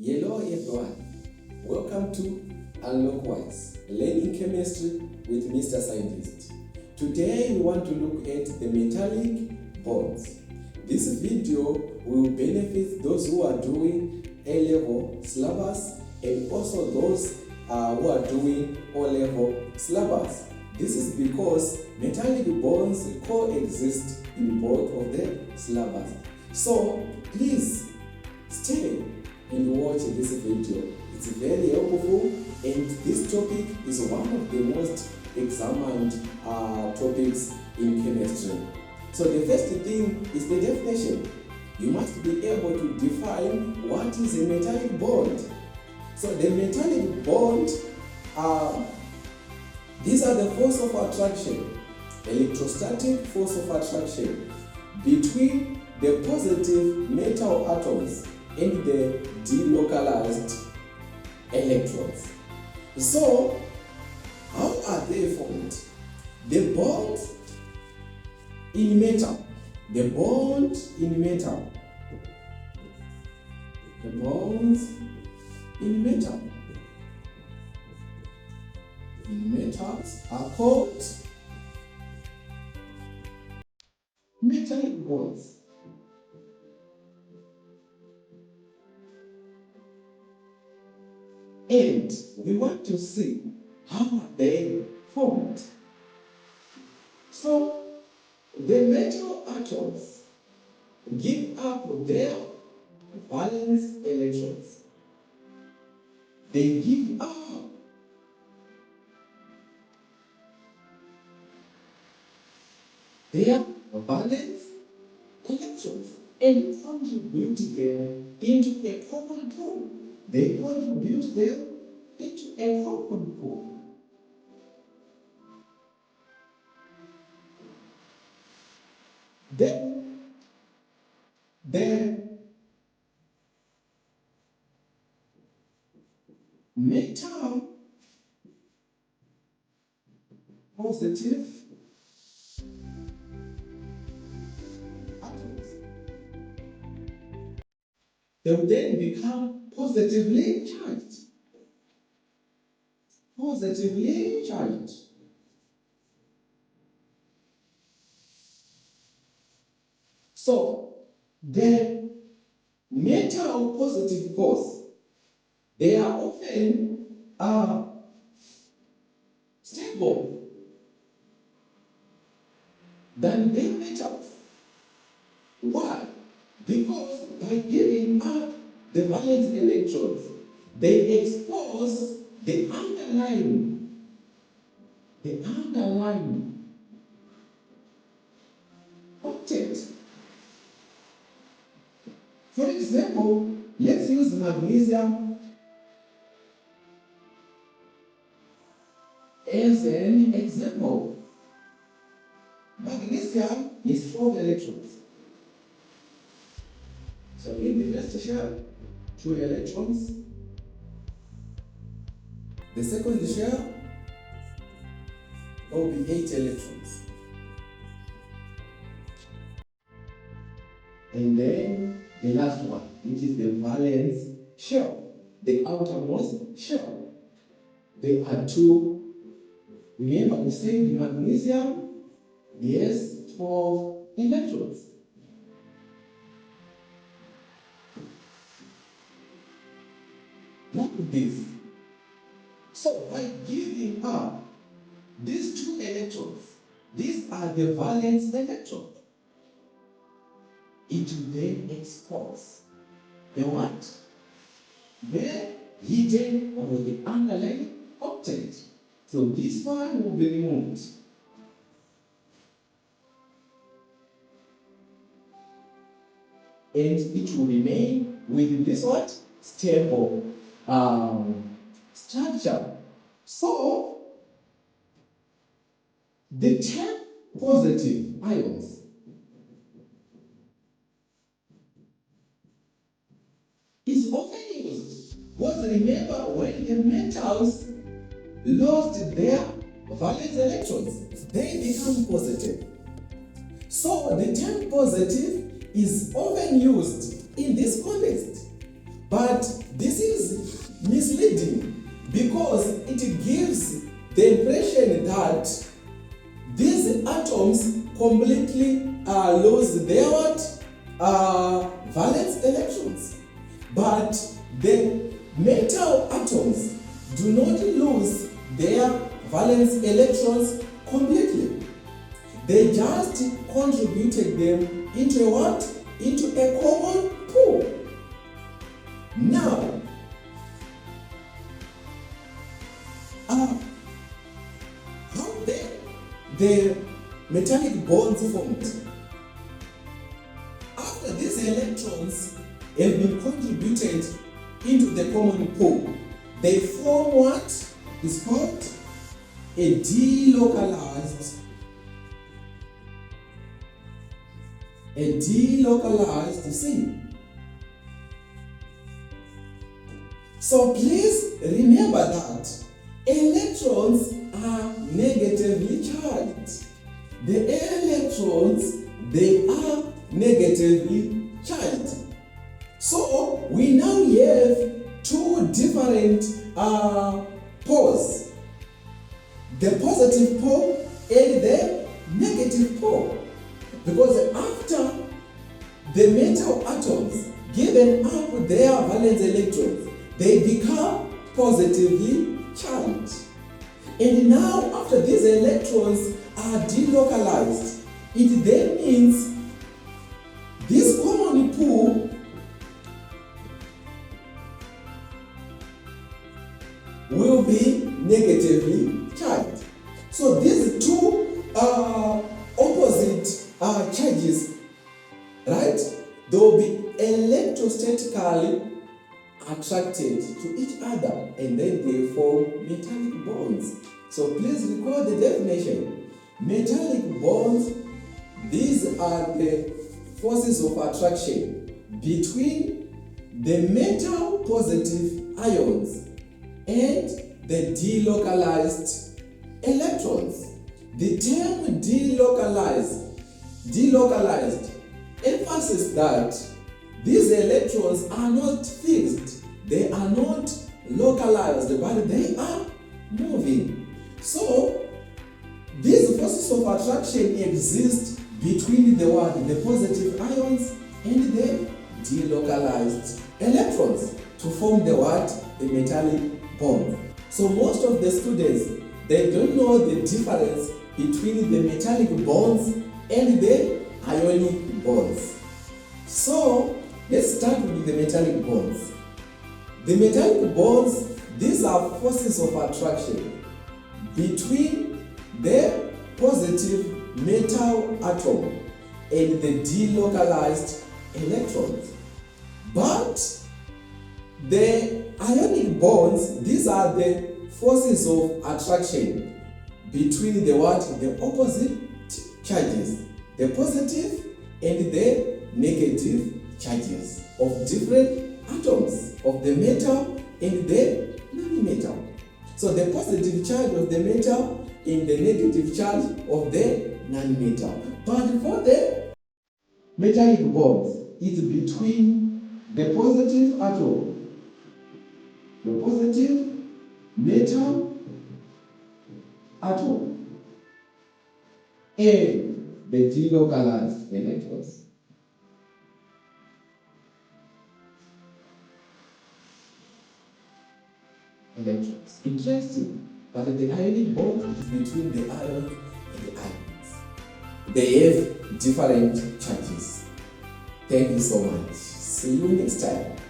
Hello everyone, welcome to Delocalized, Learning Chemistry with Mr. Scientist. Today we want to look at the metallic bonds. This video will benefit those who are doing A-level syllabus and also those who are doing O-level syllabus. This is because metallic bonds coexist in both of the syllabus. So please stay and watch this video. It's very helpful, and this topic is one of the most examined topics in chemistry. So the first thing is the definition. You must be able to define what is a metallic bond. So the metallic bond, these are the force of attraction, electrostatic force of attraction between the positive metal atoms and the delocalized electrons. So, how are they formed? The bond in metal, the bonds in metal metals are called metallic bonds. And we want to see how they formed. So the metal atoms give up their valence electrons. They give up their valence electrons and contribute them into a common pool. They contribute them into a common pool. Then the metal positive atoms, they will then become positively charged. Positively charged. So the metal positive force, they are often stable than the metals. Why? Because by giving up the valence electrons, they expose the underlying content. For example, let's use magnesium as an example. Magnesium is 4 electrons. So in the first shell, 2 electrons. The second shell will be 8 electrons. And then the last one, which is the valence shell, the outermost shell. There are 2. Remember, we said the magnesium, yes, 12 electrons. Look at this. So by giving up these 2 electrons, these are the valence electrons, it will then expose the what? The hidden or the underlying content. So this one will be removed. And it will remain with this what? Stable structure. So the 10 positive ions is often used. Because remember, when the metals lost their valence electrons, they become positive. So the 10 positive is often used in this context. But this is misleading because it gives the impression that these atoms completely lose their valence electrons. But the metal atoms do not lose their valence electrons completely. They just contributed them into a what? Into a common pool. Now, how the metallic bonds formed? After these electrons have been contributed into the common pool, they form what is called a delocalized C. So please remember that electrons are negatively charged. The electrons, they are negatively charged. So we now have two different poles. The positive pole and the negative pole. Because after the metal atoms given up their valence electrons, they become positively charged. And now after these electrons are delocalized, it then means this common pool will be negatively charged. So these two opposite charges, right? They will be electrostatically attracted to each other and then they form metallic bonds. So please recall the definition. Metallic bonds, these are the forces of attraction between the metal positive ions and the delocalized electrons. The term delocalized emphasizes that these electrons are not fixed, they are not localized, but they are moving. So these forces of attraction exist between the positive ions and the delocalized electrons to form the metallic bond. So most of the students, they don't know the difference between the metallic bonds and the ionic bonds. So let's start with the metallic bonds. The metallic bonds, these are forces of attraction between the positive metal atom and the delocalized electrons. But the ionic bonds, these are the forces of attraction between the opposite charges, the positive and the negative charges of different atoms of the metal and the non-metal. So the positive charge of the metal and the negative charge of the non-metal. But for the metallic bonds, it's between the positive atom, the positive metal atom, and the delocalized electrons. Interesting, but the ionic bond is between the ion and the ions. They have different charges. Thank you so much. See you next time.